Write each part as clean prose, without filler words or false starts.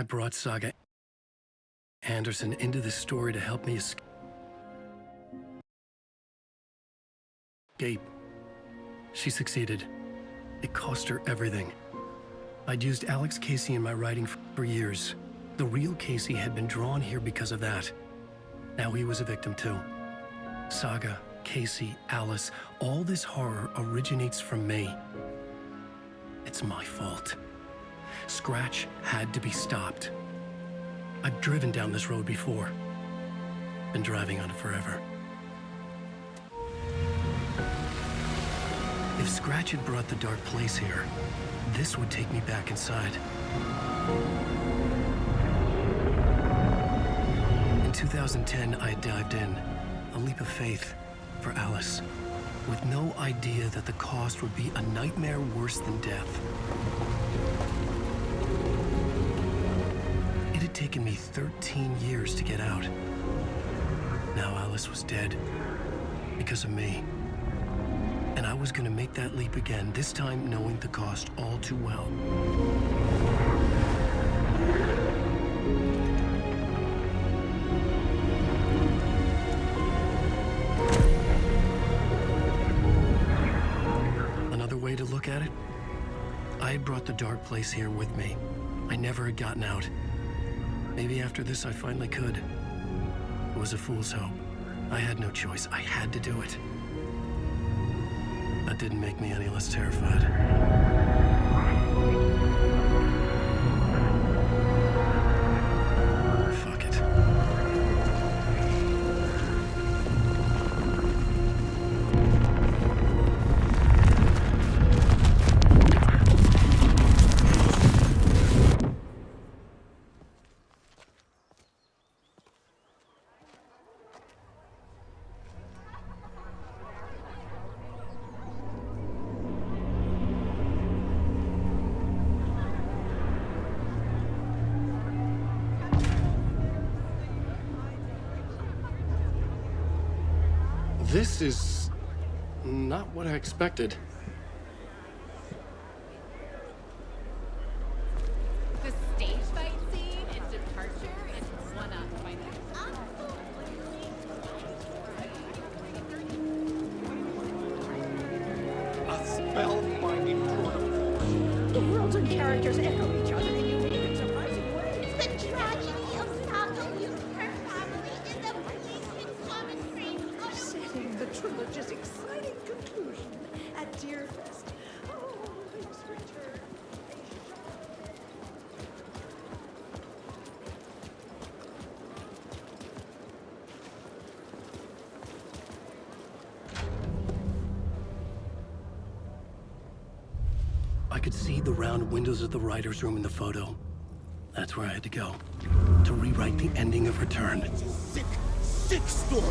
brought Saga Anderson into this story to help me escape. She succeeded. It cost her everything. I'd used Alex Casey in my writing for years. The real Casey had been drawn here because of that. Now he was a victim too. Saga, Casey, Alice, all this horror originates from me. It's my fault. Scratch had to be stopped. I've driven down this road before. Been driving on it forever. If Scratch had brought the Dark Place here, this would take me back inside. In 2010, I dived in, a leap of faith for Alice, with no idea that the cost would be a nightmare worse than death. It had taken me 13 years to get out. Now Alice was dead because of me. And I was gonna make that leap again, this time knowing the cost all too well. Another way to look at it, I had brought the Dark Place here with me. I never had gotten out. Maybe after this I finally could. It was a fool's hope. I had no choice. I had to do it. That didn't make me any less terrified. Fuck it. This is not what I expected. The stage fight scene in Departure is one of my A spellbinding drama. The worlds and characters echo each other in unique and surprising ways. The tragedy of Saga and her family is a bleak common frame on a Setting the trilogy's exciting conclusion at Deerfest. Oh, please return. I could see the round windows of the writer's room in the photo. That's where I had to go, to rewrite the ending of Return. It's a sick, sick story.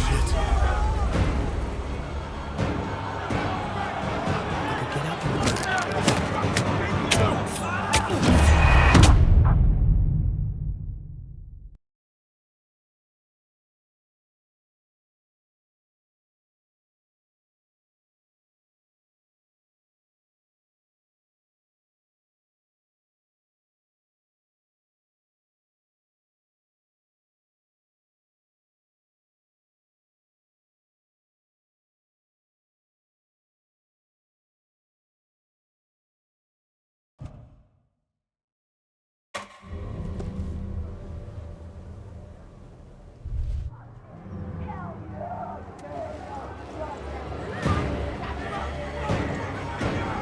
Shit. I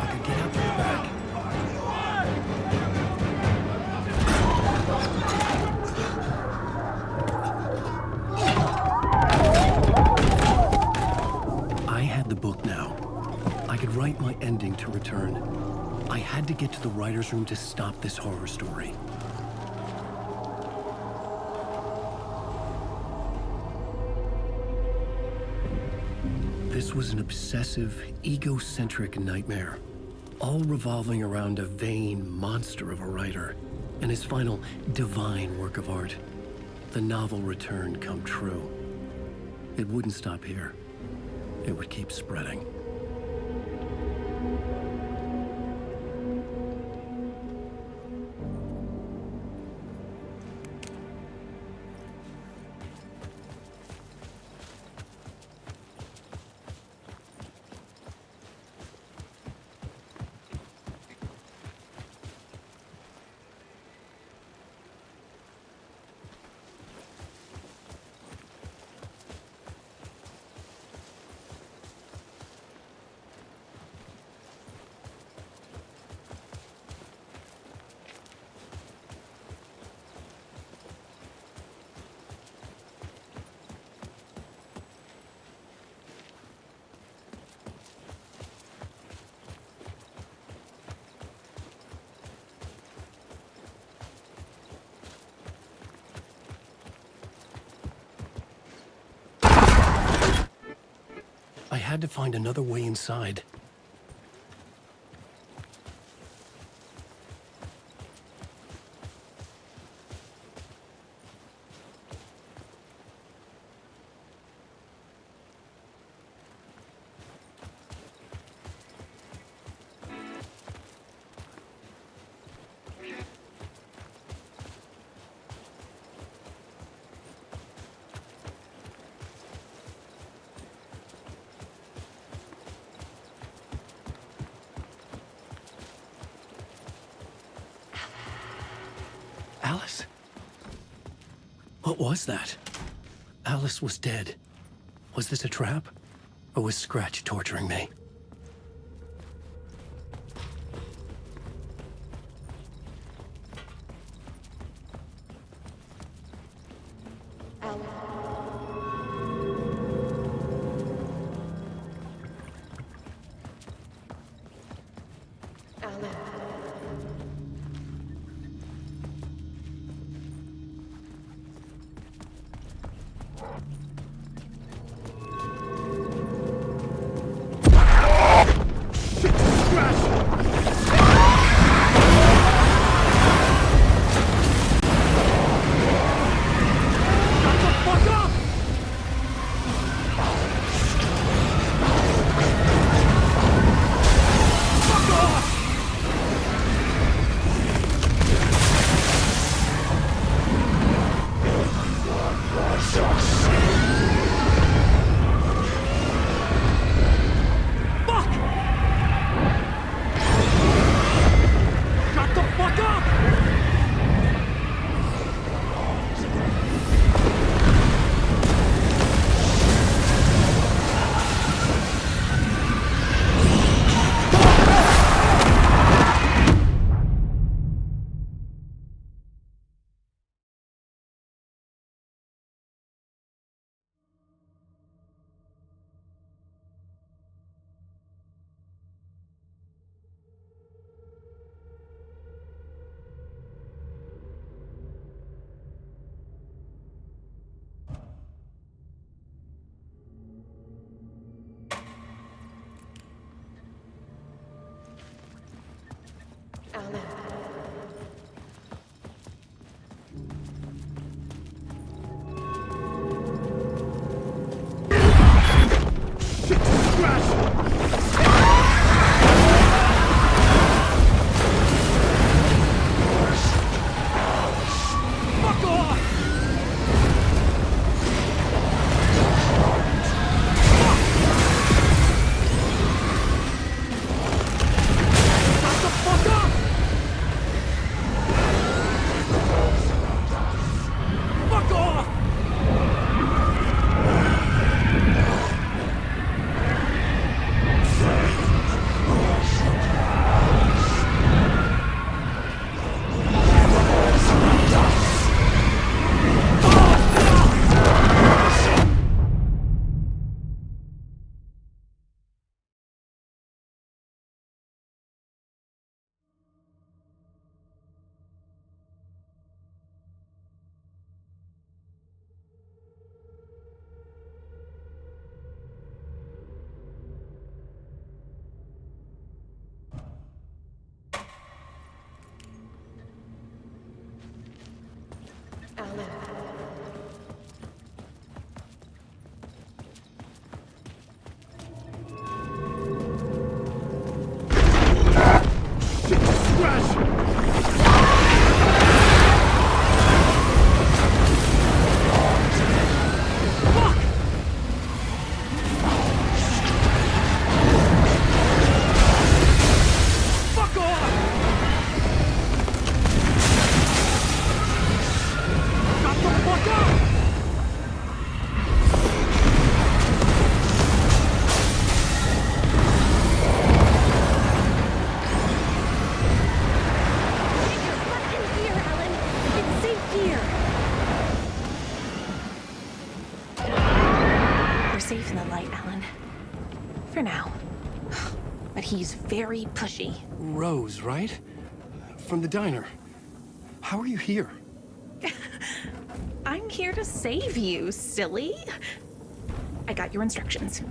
could get out to the back. I had the book now. I could write my ending to Return. I had to get to the writer's room to stop this horror story. This was an obsessive, egocentric nightmare, all revolving around a vain monster of a writer and his final divine work of art, the novel Return come true. It wouldn't stop here. It would keep spreading. had to find another way inside. Alice? What was that? Alice was dead. Was this a trap? Or was Scratch torturing me? Safe in the light, Alan. For now. But he's very pushy. Rose, right? From the diner. How are you here? I'm here to save you, silly. I got your instructions.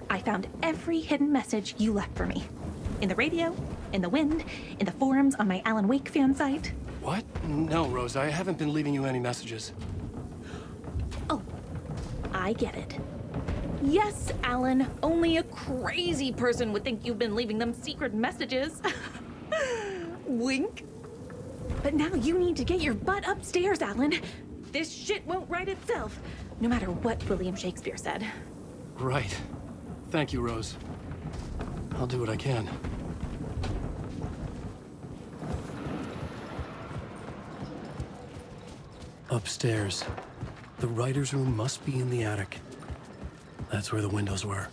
I found every hidden message you left for me. In the radio, in the wind, in the forums on my Alan Wake fan site. What? No, Rose, I haven't been leaving you any messages. Oh, I get it. Yes, Alan, only a crazy person would think you've been leaving them secret messages. Wink. But now you need to get your butt upstairs, Alan. This shit won't right itself, no matter what William Shakespeare said. Right. Thank you, Rose. I'll do what I can. Upstairs. The writer's room must be in the attic. That's where the windows were.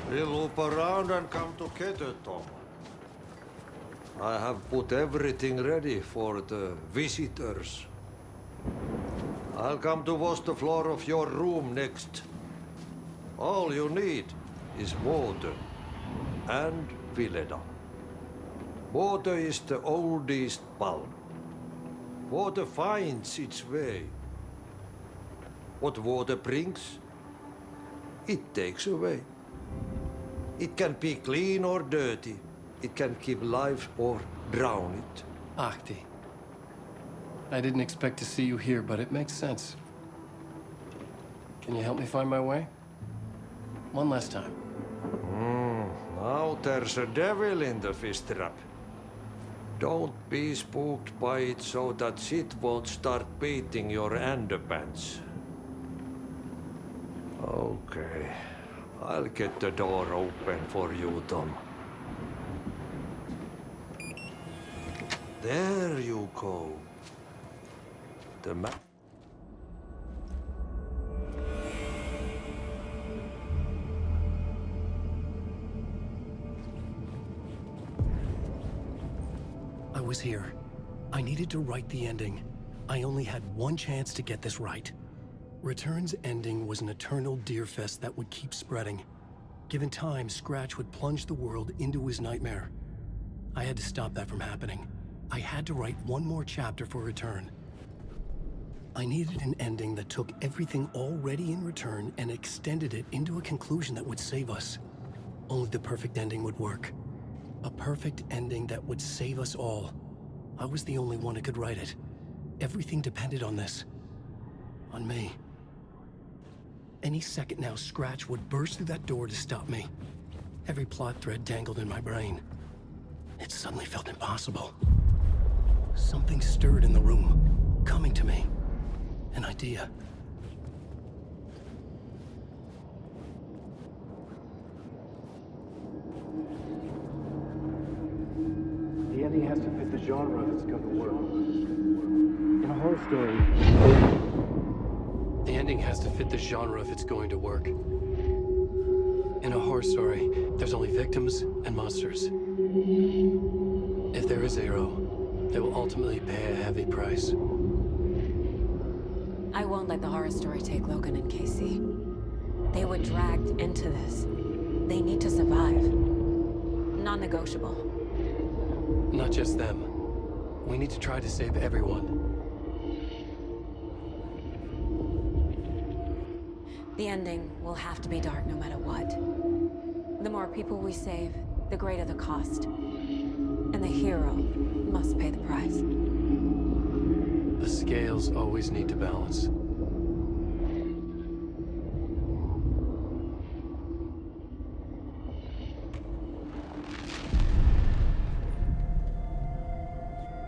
We'll loop around and come together, Tom. I have put everything ready for the visitors. I'll come to wash the floor of your room next. All you need is water and Vileda. Water is the oldest bulb. Water finds its way. What water brings, it takes away. It can be clean or dirty. It can keep life or drown it. Ahti. I didn't expect to see you here, but it makes sense. Can you help me find my way? One last time. Now there's a devil in the fish trap. Don't be spooked by it so that shit won't start beating your underpants. Okay. I'll get the door open for you, Tom. There you go. The map. I was here. I needed to write the ending. I only had one chance to get this right. Return's ending was an eternal Deerfest that would keep spreading. Given time, Scratch would plunge the world into his nightmare. I had to stop that from happening. I had to write one more chapter for Return. I needed an ending that took everything already in Return and extended it into a conclusion that would save us. Only the perfect ending would work. A perfect ending that would save us all. I was the only one who could write it. Everything depended on this. On me. Any second now, Scratch would burst through that door to stop me. Every plot thread tangled in my brain. It suddenly felt impossible. Something stirred in the room, coming to me. An idea. The ending has to fit the genre that's going to work. In a horror story, The ending has to fit the genre if it's going to work. In a horror story, there's only victims and monsters. If there is Arrow, they will ultimately pay a heavy price. I won't let the horror story take Logan and Casey. They were dragged into this. They need to survive. Non-negotiable. Not just them. We need to try to save everyone. The ending will have to be dark no matter what. The more people we save, the greater the cost. And the hero must pay the price. The scales always need to balance.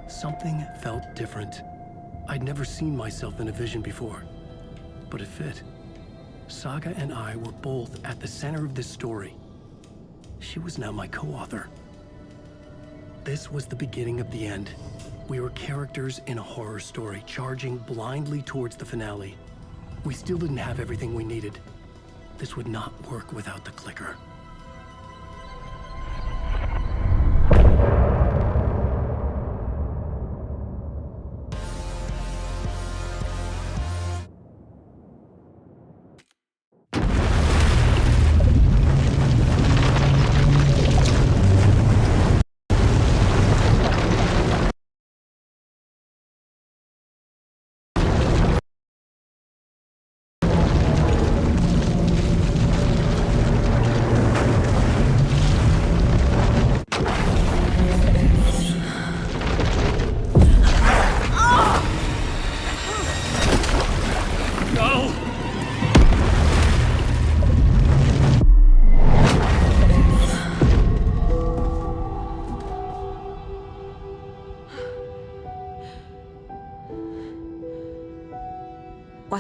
Something felt different. I'd never seen myself in a vision before, but it fit. Saga and I were both at the center of this story. She was now my co-author. This was the beginning of the end. We were characters in a horror story, charging blindly towards the finale. We still didn't have everything we needed. This would not work without the clicker.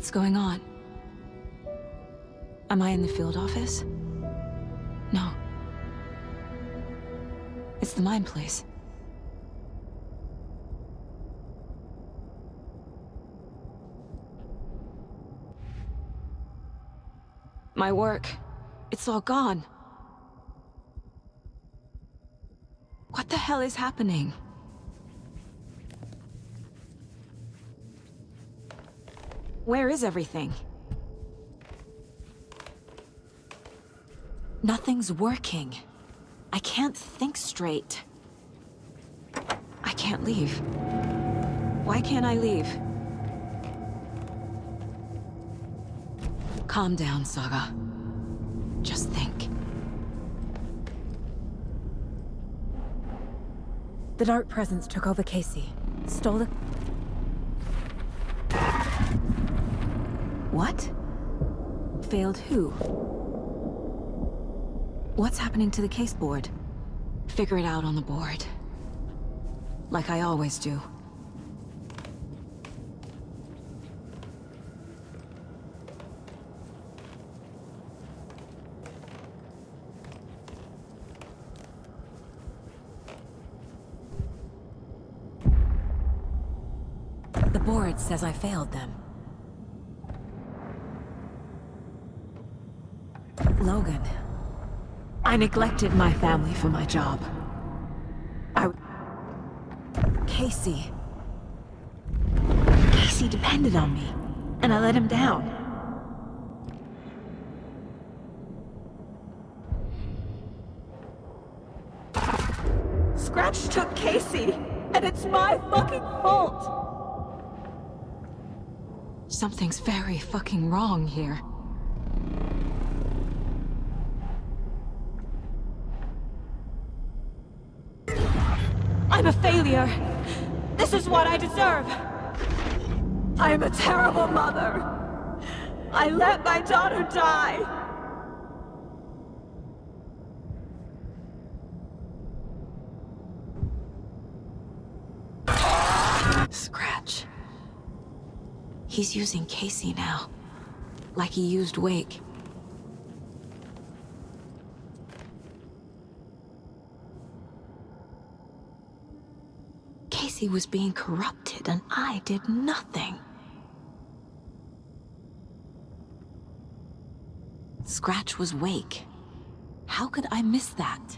What's going on? Am I in the field office? No. It's the mine place. My work. It's all gone. What the hell is happening? Where is everything? Nothing's working. I can't think straight. I can't leave. Why can't I leave? Calm down, Saga. Just think. The Dark Presence took over Casey. Stole the... What? Failed who? What's happening to the case board? Figure it out on the board. Like I always do. The board says I failed them. Logan. I neglected my family for my job. Casey. Casey depended on me, and I let him down. Scratch took Casey, and it's my fucking fault! Something's very fucking wrong here. I'm a failure. This is what I deserve. I am a terrible mother. I let my daughter die. Scratch. He's using Casey now. Like he used Wake. Casey was being corrupted, and I did nothing. Scratch was Wake. How could I miss that?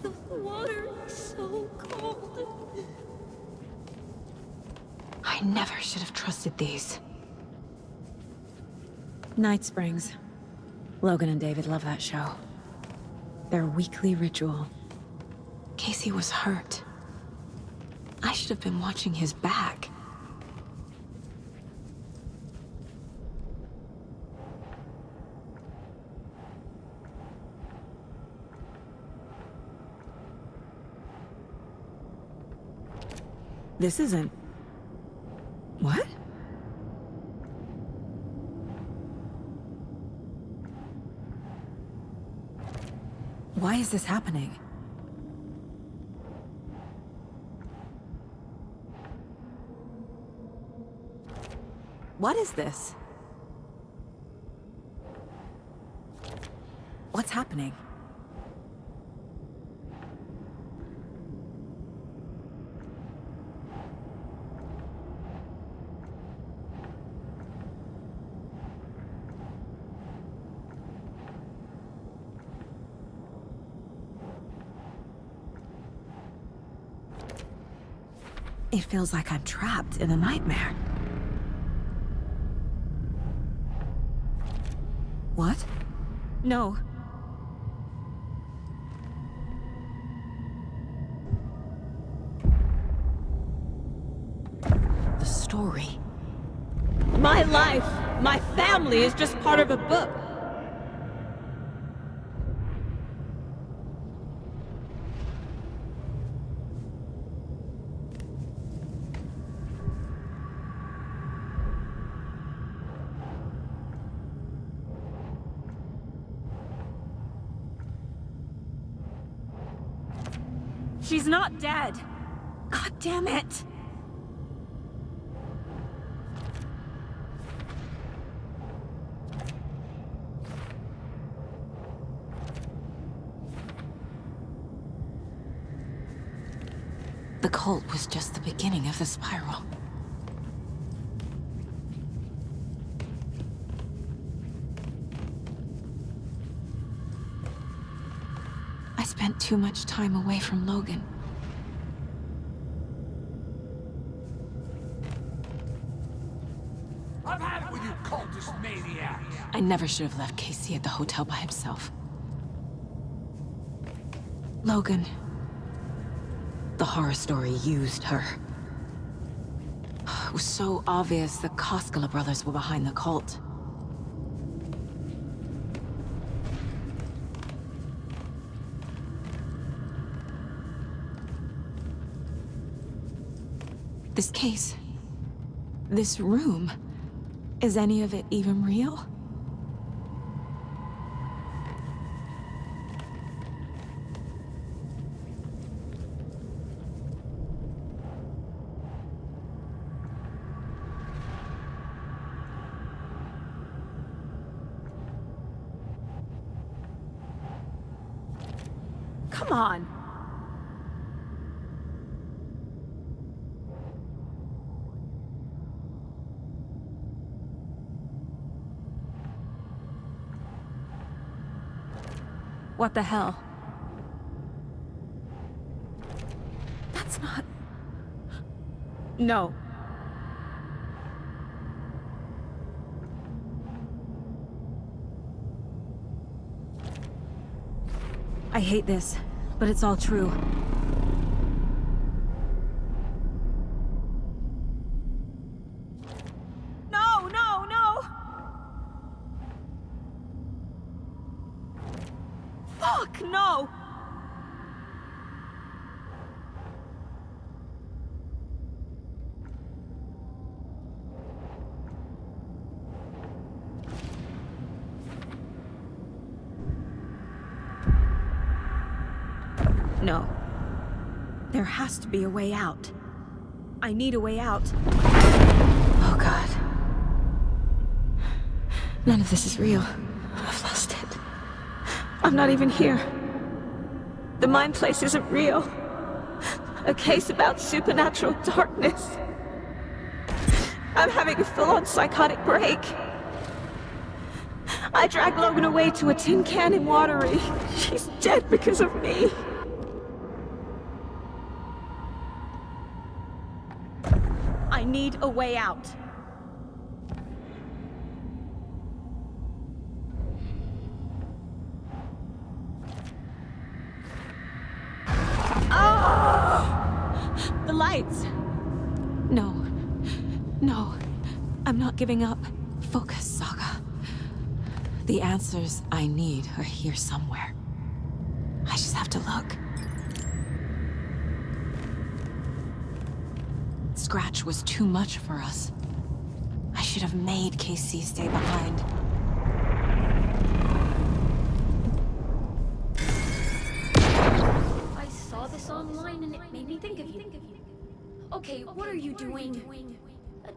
The water is so cold. I never should have trusted these. Night Springs. Logan and David love that show. Their weekly ritual. Casey was hurt. I should have been watching his back. This isn't... What? Why is this happening? What is this? What's happening? It feels like I'm trapped in a nightmare. What? No. The story. My life, my family is just part of a book. She's not dead. damn it! The cult was just the beginning of the spiral. I spent too much time away from Logan. I've had it with you cultist maniacs! I never should have left Casey at the hotel by himself. Logan. The horror story used her. It was so obvious the Koskela brothers were behind the cult. This case, this room, is any of it even real? Come on! What the hell? That's not... No. I hate this, but it's all true. No, no, no! Fuck, no! No. There has to be a way out. I need a way out. Oh God. None of this is real. I've lost it. I'm not even here. The mind place isn't real. A case about supernatural darkness. I'm having a full-on psychotic break. I dragged Logan away to a tin can in Watery. She's dead because of me. I need a way out. Oh! The lights! No. No. I'm not giving up. Focus, Saga. The answers I need are here somewhere. I just have to look. Scratch was too much for us. I should have made KC stay behind. I saw this online and it made me think of you. Okay, what are you doing?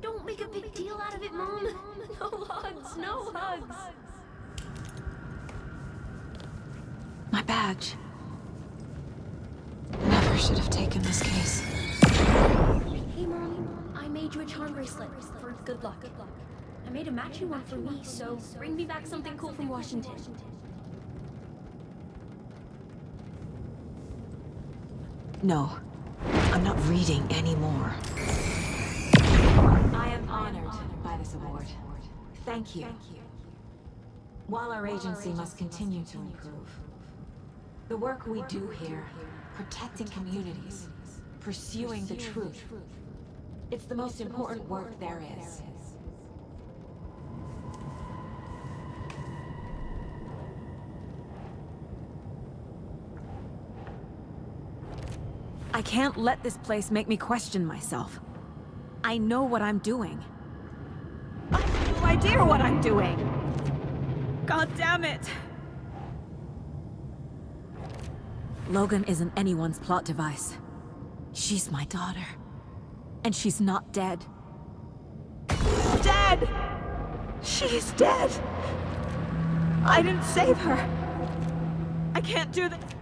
Don't make a big deal out of it, Mom. No hugs, no hugs. My badge. Never should have taken this case. Hey, Mom, I made you a charm bracelet for good luck. I made a matching one for me, so bring me back something cool from Washington. No, I'm not reading anymore. I am honored by this award. Thank you. While our agency must continue to improve, the work we do here, protecting communities, pursuing the truth, it's the most important work there is. I can't let this place make me question myself. I know what I'm doing. I have no idea what I'm doing! God damn it! Logan isn't anyone's plot device. She's my daughter. And she's not dead. Dead! She's dead! I didn't save her. I can't do that.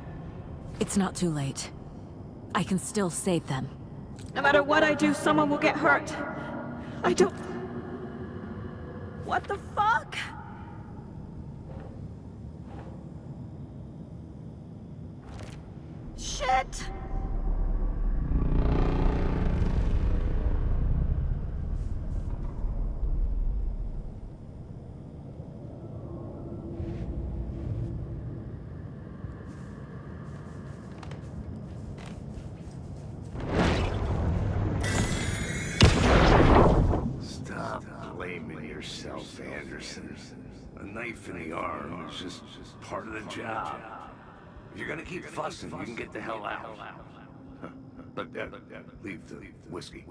It's not too late. I can still save them. No matter what I do, someone will get hurt. I don't... What the fuck? Shit! Stop blaming yourself, Anderson. A knife in the arm is just part of the job. If you're gonna keep fussing, you can get the hell out. But leave the whiskey.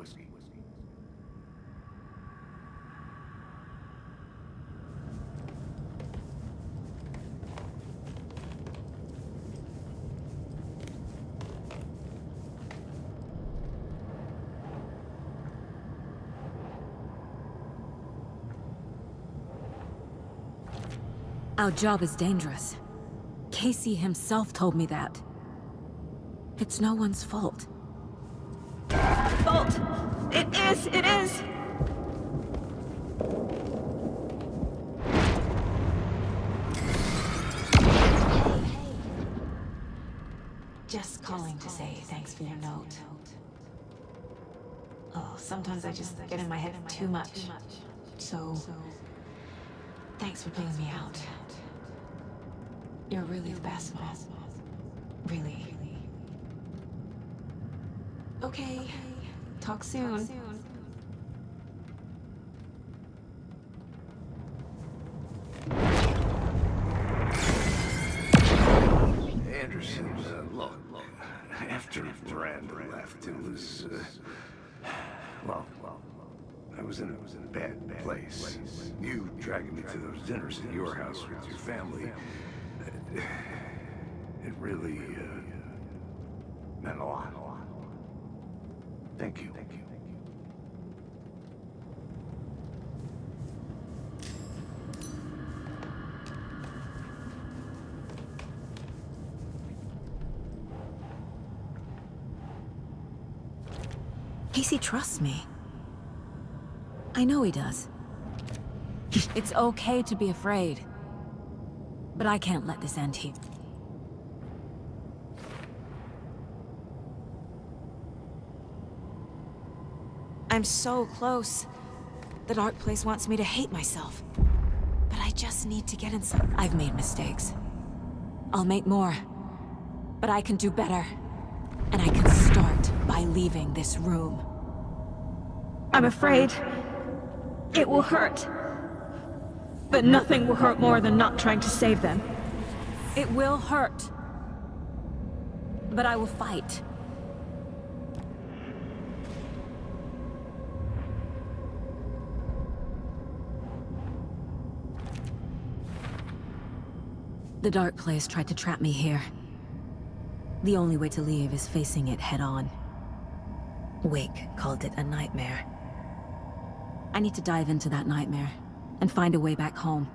Our job is dangerous. Casey himself told me that. It's no one's fault. Fault! It is! It is! Just calling to say thanks for your note. Oh, sometimes I just get in my head too much. So, thanks for pulling me out. You're really the best, Mom. Really. Okay. Talk soon. Anderson, look. After Miranda left, it was, well, I was in a bad place. You dragging me to those dinners at your house with your family, it really, meant a lot. Thank you. Casey trusts me. I know he does. It's okay to be afraid. But I can't let this end here. I'm so close. The dark place wants me to hate myself. But I just need to get inside. I've made mistakes. I'll make more. But I can do better. And I can start by leaving this room. I'm afraid it will hurt. But nothing will hurt more than not trying to save them. It will hurt. But I will fight. The Dark Place tried to trap me here. The only way to leave is facing it head-on. Wake called it a nightmare. I need to dive into that nightmare and find a way back home.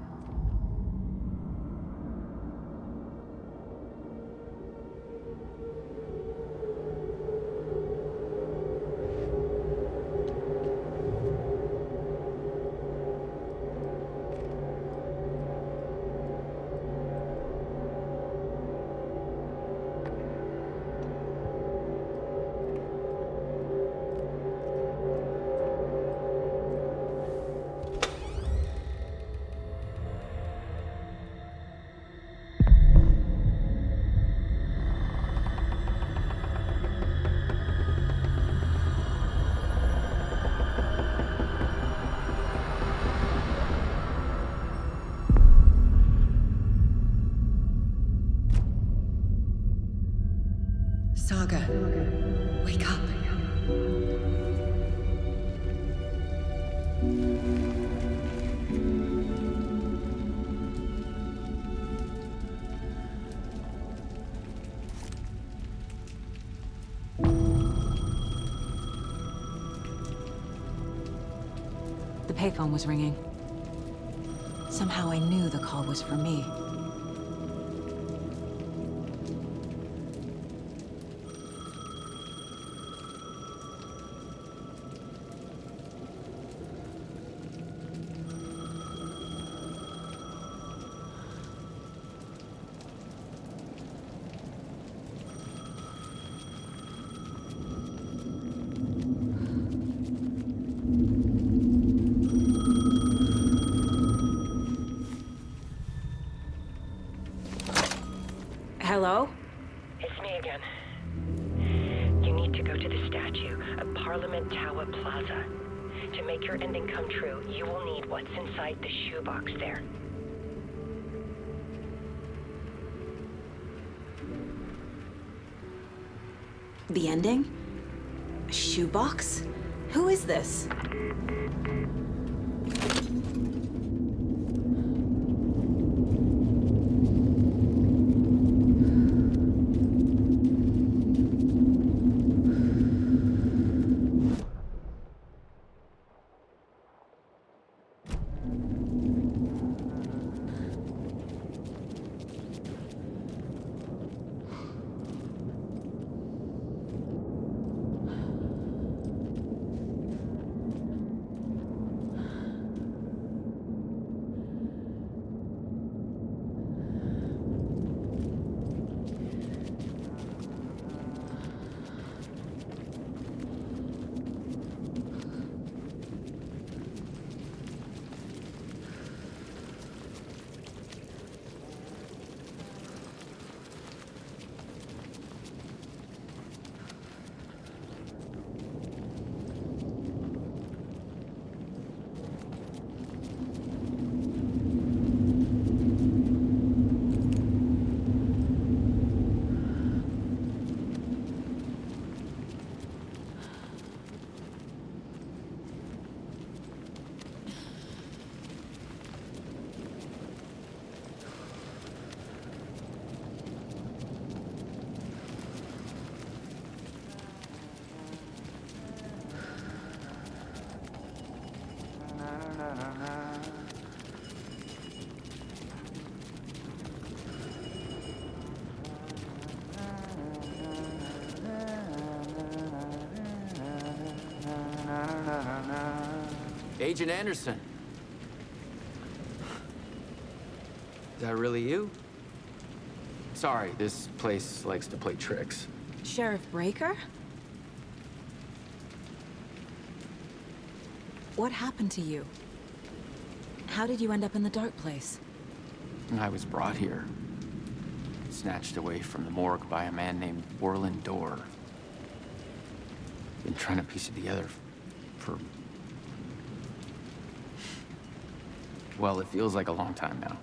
payphone was ringing. Somehow I knew the call was for me. Hello? It's me again. You need to go to the statue at Parliament Tower Plaza. To make your ending come true, you will need what's inside the shoebox there. The ending? A shoebox? Who is this? Agent Anderson. Is that really you? Sorry, this place likes to play tricks. Sheriff Breaker? What happened to you? How did you end up in the dark place? I was brought here. Snatched away from the morgue by a man named Warlin Dorr. Been trying to piece it together for... well, it feels like a long time now.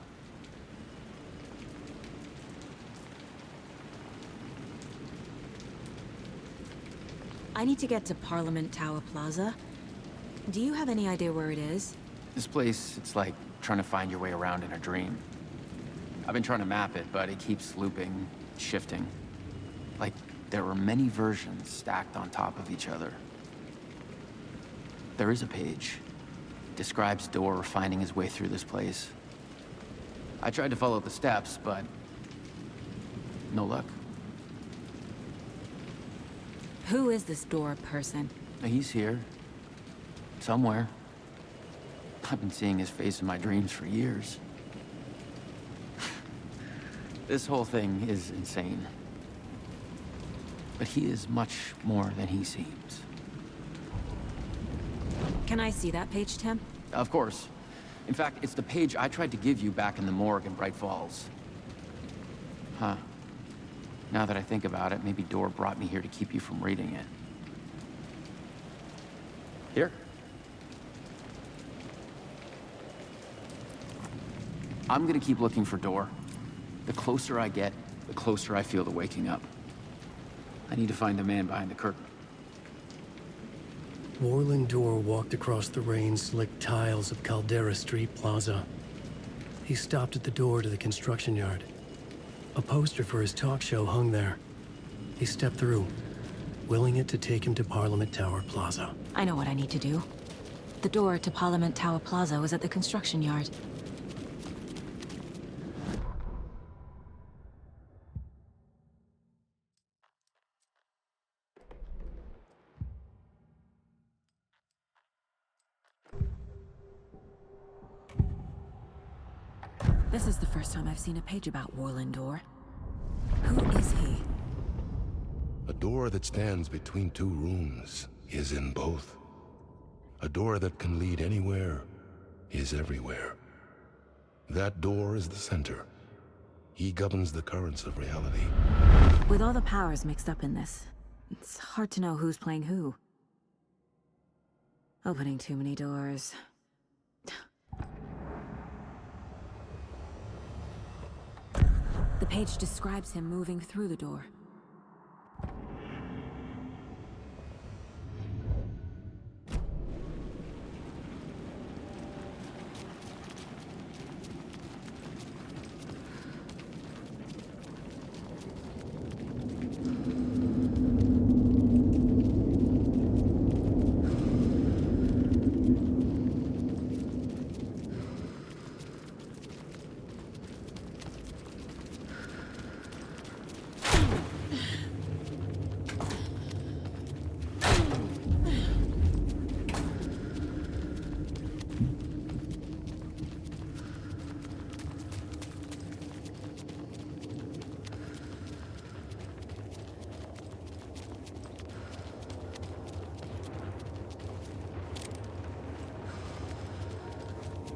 I need to get to Parliament Tower Plaza. Do you have any idea where it is? This place, it's like trying to find your way around in a dream. I've been trying to map it, but it keeps looping, shifting. Like there were many versions stacked on top of each other. There is a page. It describes Dorr finding his way through this place. I tried to follow the steps, but no luck. Who is this Dorr person? He's here. Somewhere. I've been seeing his face in my dreams for years. This whole thing is insane. But he is much more than he seems. Can I see that page, Tim? Of course. In fact, it's the page I tried to give you back in the morgue in Bright Falls. Huh. Now that I think about it, maybe Dorr brought me here to keep you from reading it. Here. I'm gonna keep looking for Dorr. The closer I get, the closer I feel to waking up. I need to find the man behind the curtain. Warlin Dorr walked across the rain-slicked tiles of Caldera Street Plaza. He stopped at the door to the construction yard. A poster for his talk show hung there. He stepped through, willing it to take him to Parliament Tower Plaza. I know what I need to do. The door to Parliament Tower Plaza was at the construction yard. This is the first time I've seen a page about Warlin Door. Who is he? A door that stands between two rooms is in both. A door that can lead anywhere is everywhere. That door is the center. He governs the currents of reality. With all the powers mixed up in this, it's hard to know who's playing who. Opening too many doors. The page describes him moving through the door.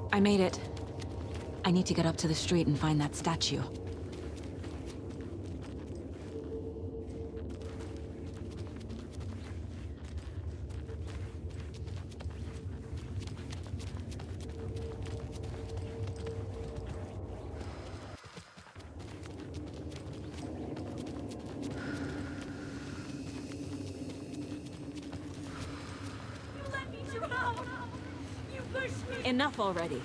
I made it. I need to get up to the street and find that statue. Enough already.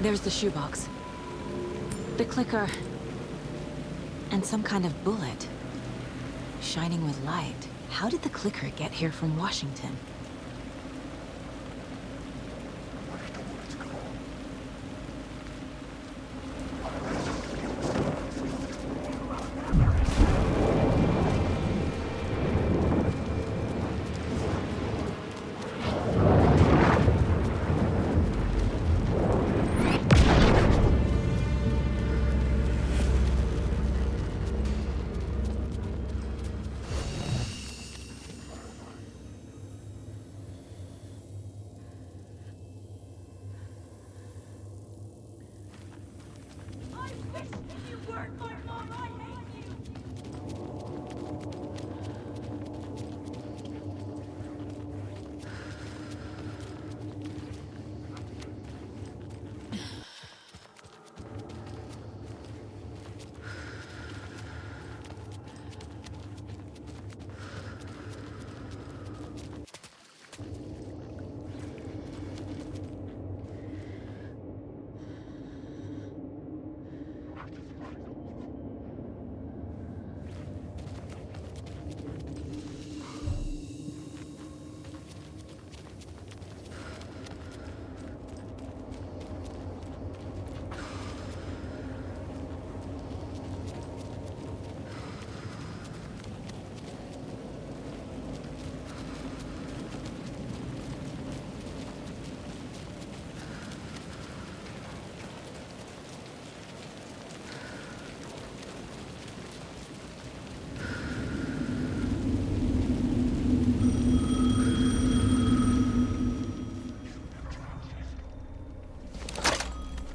There's the shoebox. The clicker. And some kind of bullet. Shining with light. How did the clicker get here from Washington?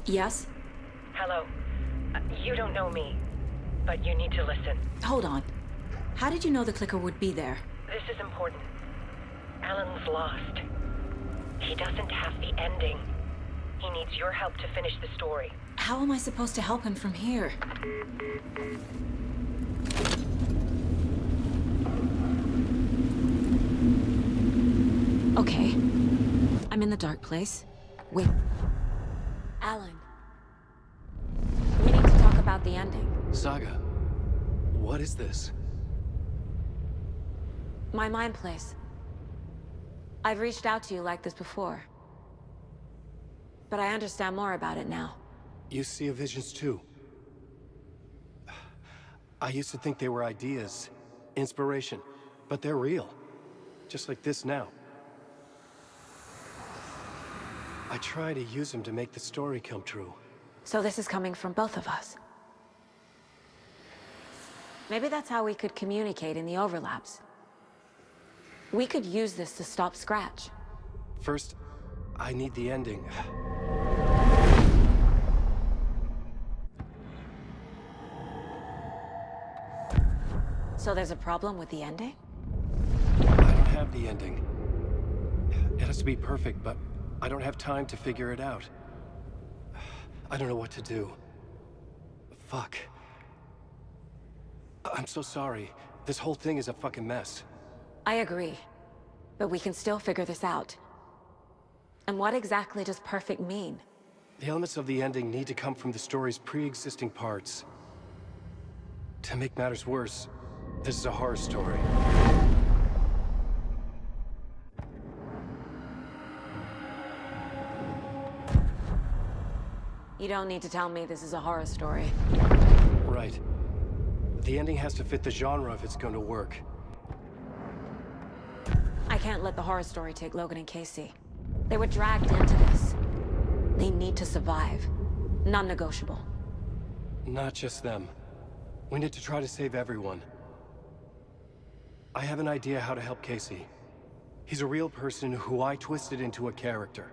Yes? Hello. You don't know me, but you need to listen. Hold on. How did you know the clicker would be there? This is important. Alan's lost. He doesn't have the ending. He needs your help to finish the story. How am I supposed to help him from here? Okay. I'm in the dark place. Wait. Alan. We need to talk about the ending. Saga, what is this? My mind place. I've reached out to you like this before. But I understand more about it now. You see visions too. I used to think they were ideas, inspiration, but they're real. Just like this now. I try to use them to make the story come true. So this is coming from both of us. Maybe that's how we could communicate in the overlaps. We could use this to stop Scratch. First, I need the ending. So there's a problem with the ending? I don't have the ending. It has to be perfect, but I don't have time to figure it out. I don't know what to do. Fuck. I'm so sorry. This whole thing is a fucking mess. I agree. But we can still figure this out. And what exactly does perfect mean? The elements of the ending need to come from the story's pre-existing parts. To make matters worse, this is a horror story. You don't need to tell me this is a horror story. Right. The ending has to fit the genre if it's going to work. I can't let the horror story take Logan and Casey. They were dragged into this. They need to survive. Non-negotiable. Not just them. We need to try to save everyone. I have an idea how to help Casey. He's a real person who I twisted into a character.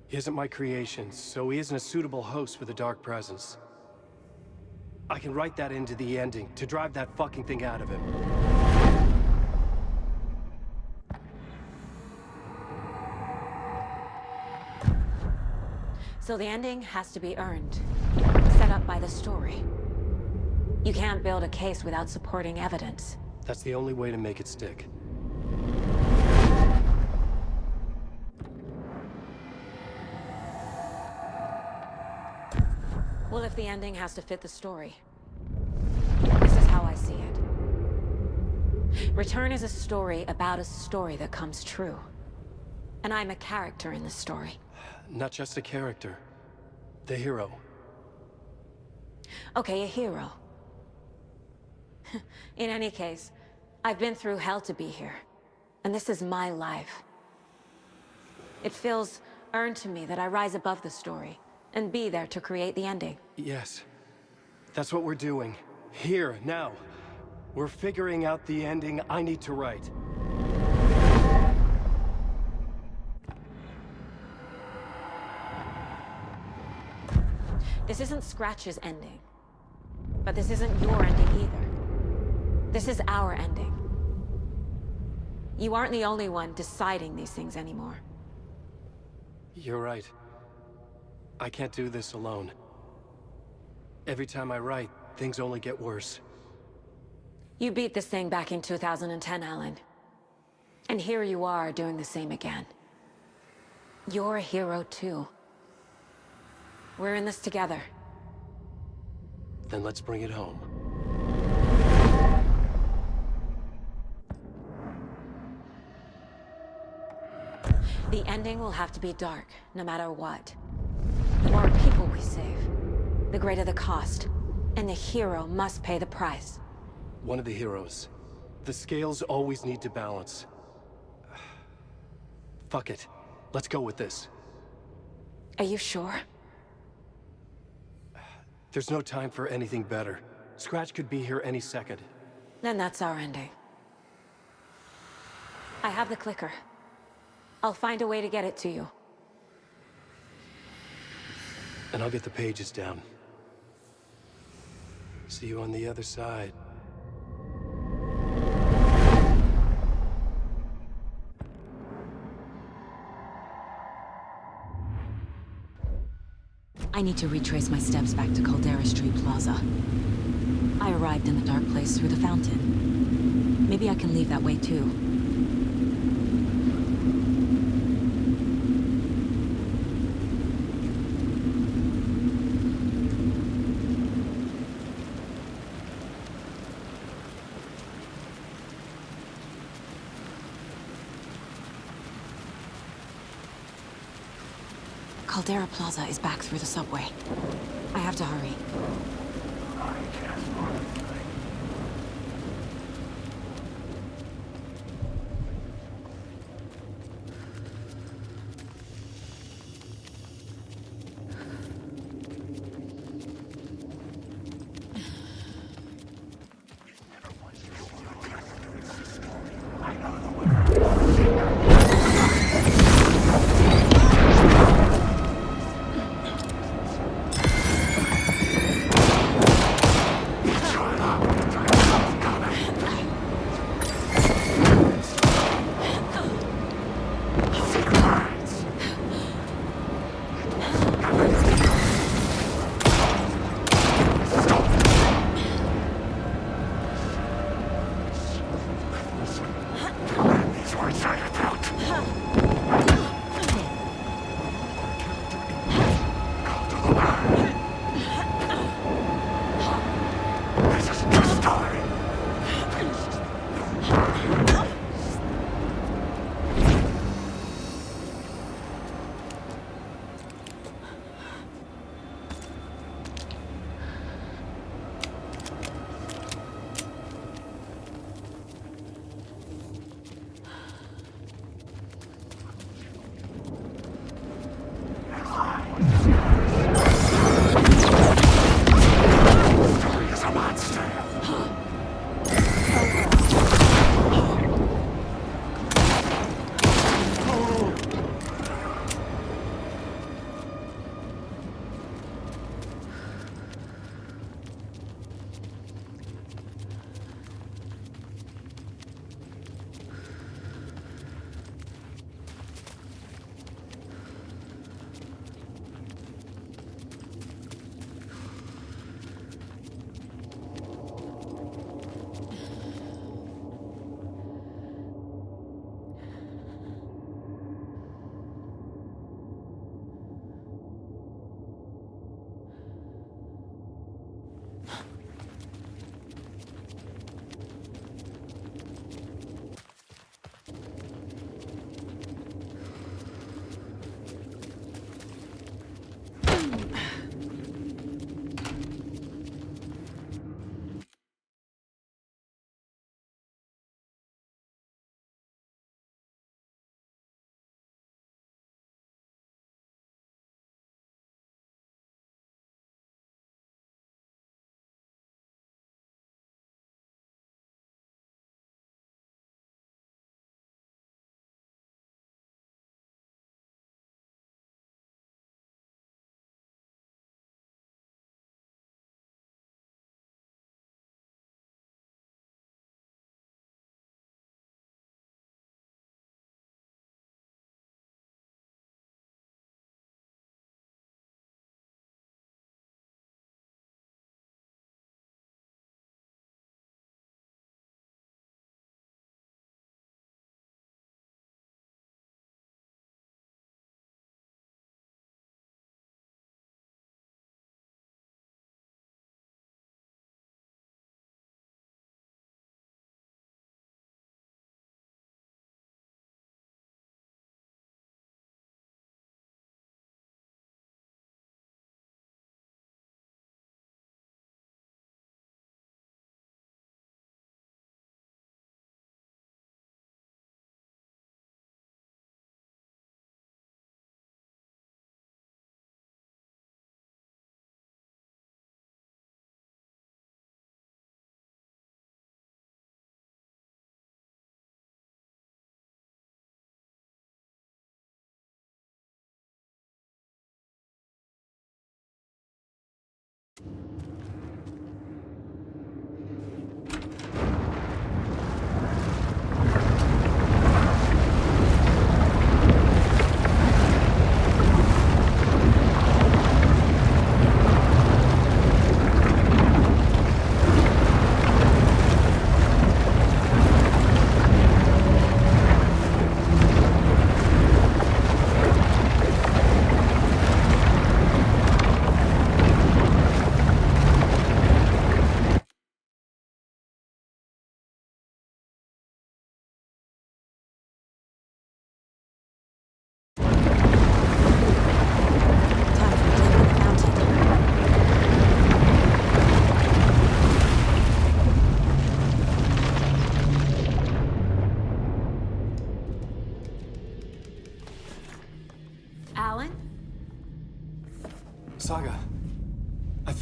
He isn't my creation, so he isn't a suitable host for the Dark Presence. I can write that into the ending to drive that fucking thing out of him. So the ending has to be earned. Set up by the story. You can't build a case without supporting evidence. That's the only way to make it stick. Well, if the ending has to fit the story, this is how I see it. Return is a story about a story that comes true. And I'm a character in the story. Not just a character. The hero. Okay, a hero. In any case, I've been through hell to be here. And this is my life. It feels earned to me that I rise above the story and be there to create the ending. Yes. That's what we're doing. Here, now. We're figuring out the ending I need to write. This isn't Scratch's ending. But this isn't your ending either. This is our ending. You aren't the only one deciding these things anymore. You're right. I can't do this alone. Every time I write, things only get worse. You beat this thing back in 2010, Alan. And here you are doing the same again. You're a hero too. We're in this together. Then let's bring it home. The ending will have to be dark, no matter what. The more people we save, the greater the cost. And the hero must pay the price. One of the heroes. The scales always need to balance. Fuck it. Let's go with this. Are you sure? There's no time for anything better. Scratch could be here any second. Then that's our ending. I have the clicker. I'll find a way to get it to you. And I'll get the pages down. See you on the other side. I need to retrace my steps back to Caldera Street Plaza. I arrived in the dark place through the fountain. Maybe I can leave that way too. Caldera Plaza is back through the subway. I have to hurry.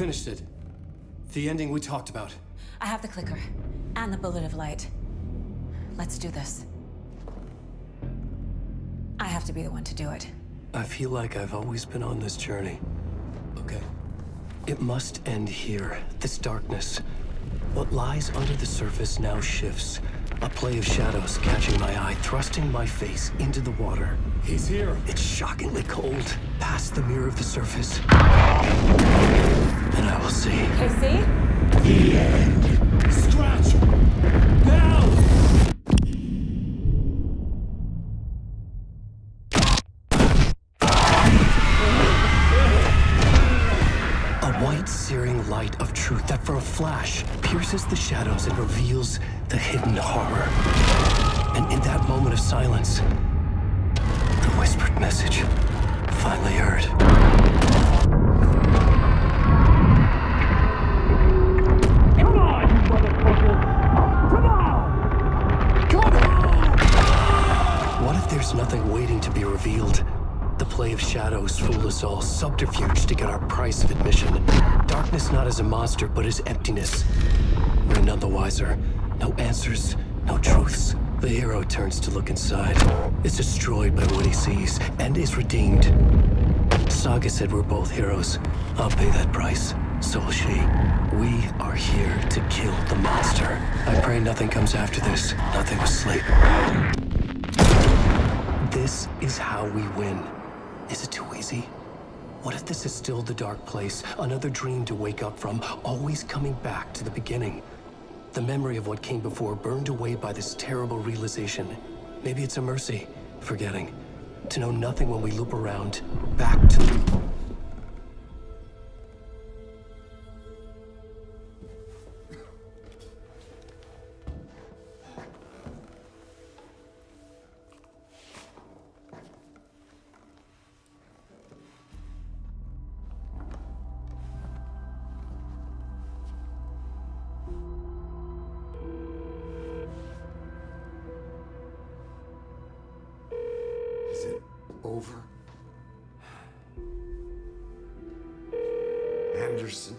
finished it. The ending we talked about. I have the clicker. And the bullet of light. Let's do this. I have to be the one to do it. I feel like I've always been on this journey. Okay. It must end here. This darkness. What lies under the surface now shifts. A play of shadows catching my eye, thrusting my face into the water. He's here. It's shockingly cold. Past the mirror of the surface. And I will see. KC? The end. Scratch! Now! A white, searing light of truth that for a flash pierces the shadows and reveals the hidden horror. And in that moment of silence, the whispered message finally heard. Come on, you motherfucker! Come on! Come on! What if there's nothing waiting to be revealed? The play of shadows fool us all, subterfuge to get our price of admission. Darkness not as a monster, but as emptiness. We're none the wiser. No answers, no truths. The hero turns to look inside. Is destroyed by what he sees, and is redeemed. Saga said we're both heroes. I'll pay that price. So will she. We are here to kill the monster. I pray nothing comes after this. Nothing but sleep. This is how we win. Is it too easy? What if this is still the dark place? Another dream to wake up from, always coming back to the beginning. The memory of what came before burned away by this terrible realization. Maybe it's a mercy, forgetting. To know nothing when we loop around, back to... Is it over? Anderson?